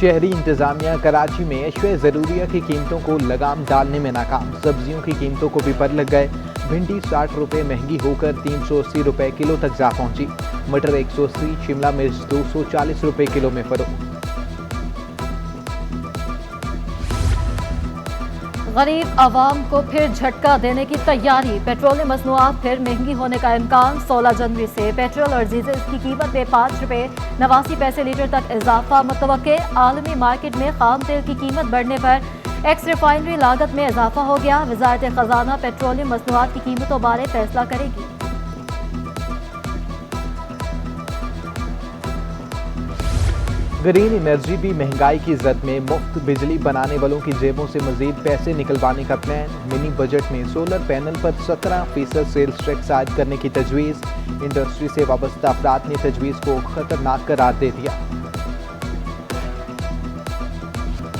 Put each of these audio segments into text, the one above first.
शहरी इंतजामिया कराची में अश्या ज़रूरिया की कीमतों को लगाम डालने में नाकाम। सब्जियों की कीमतों को भी पर लग गए। भिंडी 60 रुपये महंगी होकर 380 रुपये किलो तक जा पहुंची। मटर 180, शिमला मिर्च 240 रुपये किलो में फरोख्त। गरीब आवाम को फिर झटका देने की तैयारी। पेट्रोलियम मसनूआत फिर महंगी होने का इम्कान। 16 जनवरी से पेट्रोल और डीजल की कीमत में 5 रुपये 89 पैसे लीटर तक इजाफा मुतवक्के। आलमी मार्केट में खाम तेल की कीमत बढ़ने पर एक्स रिफाइनरी लागत में इजाफा हो गया। वजारत खजाना पेट्रोलियम मसनूआत की कीमतों बारे फैसला करेगी। ग्रीन एनर्जी भी महंगाई की जद में। मुफ्त बिजली बनाने वालों की जेबों से मजीद पैसे निकलवाने का प्लान। मिनी बजट में सोलर पैनल पर 17% सेल्स टैक्स आयद करने की तजवीज़। इंडस्ट्री से वाबस्ता अफराद ने तजवीज़ को खतरनाक करार दे दिया।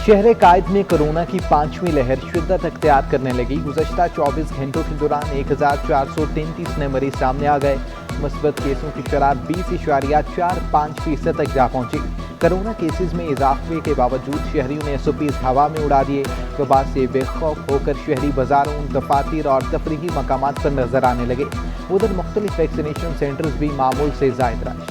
शहर कायद में कोरोना की 5वीं लहर शिद्दत अख्तियार करने लगी। गुज़श्ता 24 घंटों के दौरान 1433 नए मरीज सामने आ गए। मुस्बत केसों की शरह 20.45% तक जा पहुंची। कोरोना केसेस में इजाफे के बावजूद शहरियों ने एसओपीज हवा में उड़ा दिए। वबा से बेखौफ होकर शहरी बाजारों, दफातर और तफरीही मकामात पर नजर आने लगे। उधर मुख्तलिफ वैक्सीनेशन सेंटर्स भी मामूल से ज़ायद रश।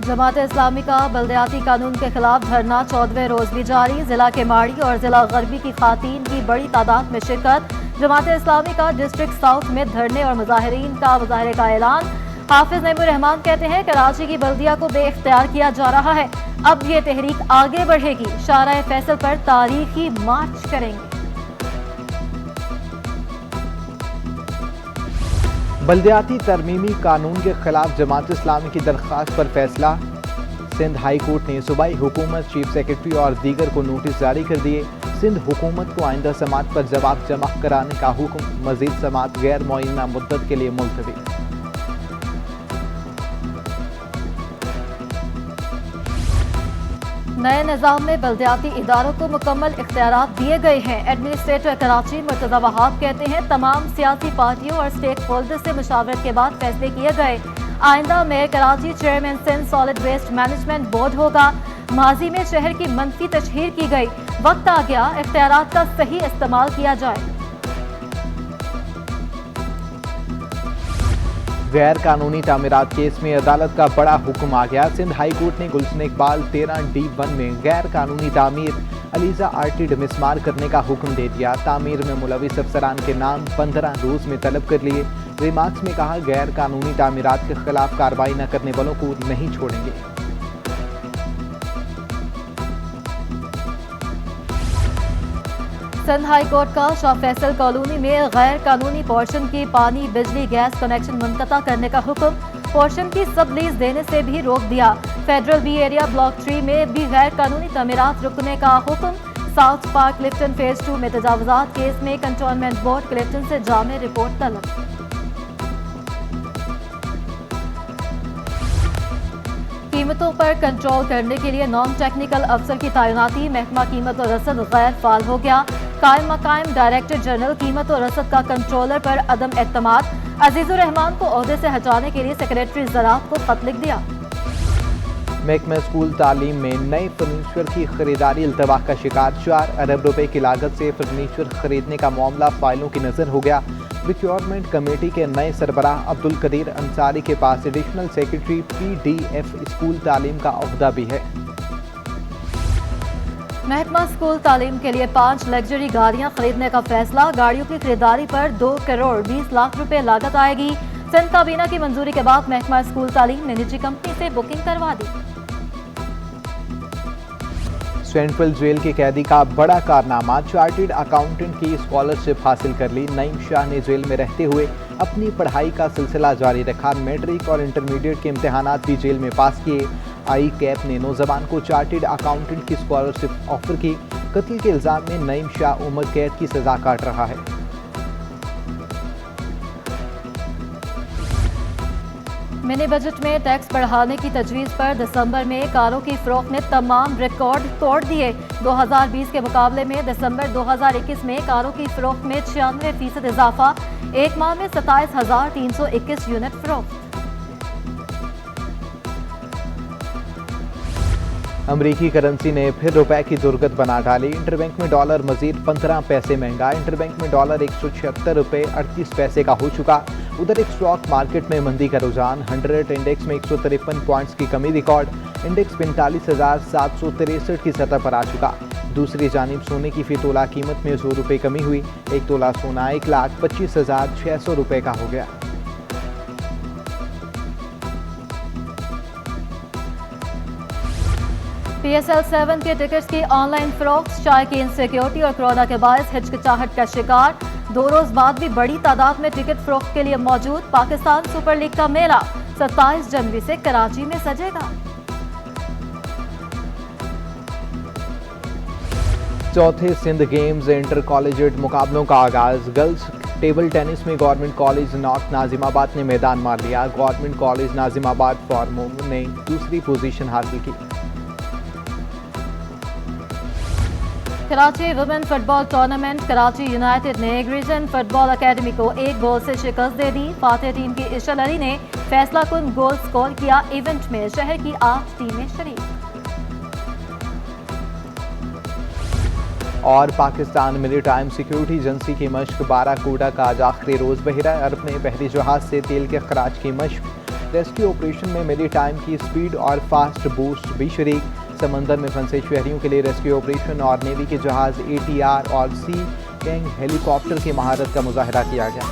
जमात इस्लामी का बल्दियाती कानून के खिलाफ धरना 14वें रोज भी जारी। जिला के माड़ी और जिला गरबी की खातीन की बड़ी तादाद में शिरकत। जमात इस्लामी का डिस्ट्रिक्ट साउथ में धरने और मुजाहिरीन का मुजाहरे का ऐलान। हाफिज नईमुर रहमान कहते हैं कराची की बल्दिया को बेइख्तियार किया जा रहा है। अब ये तहरीक आगे बढ़ेगी। शाहराह फैसल पर तारीखी मार्च करेंगे। बल्दियाती तरमीमी कानून के खिलाफ जमात इस्लामी की दरख्वास्त पर फैसला। सिंध हाई कोर्ट ने सूबाई हुकूमत, चीफ सेक्रेटरी और दीगर को नोटिस जारी कर दिए। सिंध हुकूमत को आइंदा समात पर जवाब जमा कराने का हुक्म। मजीद समात गैर मुअय्यना मुद्दत के लिए मुलतवी। नए निज़ाम में बल्दियाती इदारों को मुकम्मल इख्तियारात दिए गए हैं। एडमिनिस्ट्रेटर कराची मुर्तज़ा वहाब कहते हैं तमाम सियासी पार्टियों और स्टेक होल्डर से मुशावरत के बाद फैसले किए गए। आइंदा mayor Karachi chairman Sindh solid waste management board होगा। माजी में शहर की मनफी तशहीर की गई। वक्त आ गया इख्तियारात का सही इस्तेमाल किया जाए। गैर कानूनी तामीरात केस में अदालत का बड़ा हुक्म आ गया। सिंध हाई कोर्ट ने गुलशन इकबाल 13D1 में गैर कानूनी तामीर अलीजा आर्टिड मिसमार करने का हुक्म दे दिया। तामीर में मुलविस अफसरान के नाम 15 रोज में तलब कर लिए। रिमार्क्स में कहा गैर कानूनी तामीरात के खिलाफ कार्रवाई न करने वालों को नहीं छोड़ेंगे। सिंध हाई कोर्ट का शाह फैसल कॉलोनी में गैर कानूनी पोर्शन की पानी, बिजली, गैस कनेक्शन मुनक़ता करने का हुक्म। पोर्शन की सब लीज देने से भी रोक दिया। फेडरल बी एरिया ब्लॉक 3 में भी गैर कानूनी तमीरात रुकने का हुक्म। साउथ पार्क क्लिफ्टन फेज 2 में तजावुजात केस में कंटोनमेंट बोर्ड क्लिफ्टन से जामे रिपोर्ट तलब। कीमतों पर कंट्रोल करने के लिए नॉन टेक्निकल अफसर की तैनाती। महकमा कीमत और रसद गैर फाल हो गया। कायम मकायम डायरेक्टर जनरल कीमत और रसद का कंट्रोलर पर अदम एतमाद। अजीजुर रहमान को ओहदे से हटाने के लिए सेक्रेटरी ज़राअत को खत लिख दिया। महकमा स्कूल तालीम में नए फर्नीचर की खरीदारी इल्तवा का शिकार। 4 अरब रुपए की लागत से फर्नीचर खरीदने का मामला फाइलों की नजर हो गया। प्रोक्योरमेंट कमेटी के नए सरबराह अब्दुल कदीर अंसारी के पास एडिशनल सेक्रेटरी PDF स्कूल तालीम का ओहदा भी है। महकमा स्कूल तालीम के लिए 5 लग्जरी गाड़ियां खरीदने का फैसला। गाड़ियों की खरीदारी पर 2 करोड़ 20 लाख रुपए लागत आएगी। सिंध काबीना की मंजूरी के बाद महकमा स्कूल तालीम ने निजी कंपनी से बुकिंग करवा दी। सेंट्रल जेल के कैदी का बड़ा कारनामा। चार्टर्ड अकाउंटेंट की स्कॉलरशिप हासिल कर ली। नईम शाह ने जेल में रहते हुए अपनी पढ़ाई का सिलसिला जारी रखा। मैट्रिक और इंटरमीडिएट के इम्तहानात भी जेल में पास किए। आई कैप ने नौजवान को चार्टर्ड अकाउंटेंट की स्कॉलरशिप ऑफर की। कत्ल के इल्जाम में नईम शाह उम्र कैद की सजा काट रहा है। मिनी बजट में टैक्स बढ़ाने की तजवीज़ पर दिसंबर में कारों की फरोख्त ने तमाम रिकॉर्ड तोड़ दिए। 2020 के मुकाबले में दिसंबर 2021 में कारों की फरोख्त में 96% इजाफा। एक माह में 27,321 यूनिट फरोख्त। अमेरिकी करेंसी ने फिर रुपए की दुर्गत बना डाली। इंटरबैंक में डॉलर मजीद 15 पैसे महंगा। इंटरबैंक में डॉलर 176 रुपये 38 पैसे का हो चुका। उधर एक स्टॉक मार्केट में मंदी का रुझान। 100 इंडेक्स में 153 पॉइंट्स की कमी रिकॉर्ड। इंडेक्स 45,763 की सतह पर आ चुका। दूसरी जानिब सोने की फी तोला कीमत में 100 रुपये कमी हुई। एक तोला सोना 1,25,600 रुपये का हो गया। PSL 7 के टिकट्स की ऑनलाइन फरोख्त, चाय की इनसिक्योरिटी और कोरोना के बायस हिचकिचाहट का शिकार। 2 रोज बाद भी बड़ी तादाद में टिकट फरोख्त के लिए मौजूद। पाकिस्तान सुपर लीग का मेला 27 जनवरी से कराची में सजेगा। चौथे सिंध गेम्स इंटर कॉलेजिएट मुकाबलों का आगाज। गर्ल्स टेबल टेनिस में गवर्नमेंट कॉलेज नॉर्थ नाजिमाबाद ने मैदान मार लिया। गवर्नमेंट कॉलेज नाजिमाबाद फॉर्मो ने दूसरी पोजीशन हासिल की। Karachi women football tournament, Karachi United ने रीजन फुटबॉल अकेडमी को 1 गोल से शिकस्त दे दी। फातेह टीम की इशल अली ने फैसला कुन गोल स्कोर किया। इवेंट में शहर की 8 टीमें शरीक। और पाकिस्तान मैरीटाइम सिक्योरिटी एजेंसी की मशक बाराकूडा का आज आखिरी रोज। बहरा अरब ने बहरी जहाज से तेल के खराज की मशक। रेस्क्यू ऑपरेशन में मैरीटाइम की स्पीड और फास्ट बूस्ट भी शरीक। समंदर में फंसे शहरियों के लिए रेस्क्यू ऑपरेशन और नेवी के जहाज ATR और सी गैंग हेलीकॉप्टर की महारत का मुजाहरा किया गया।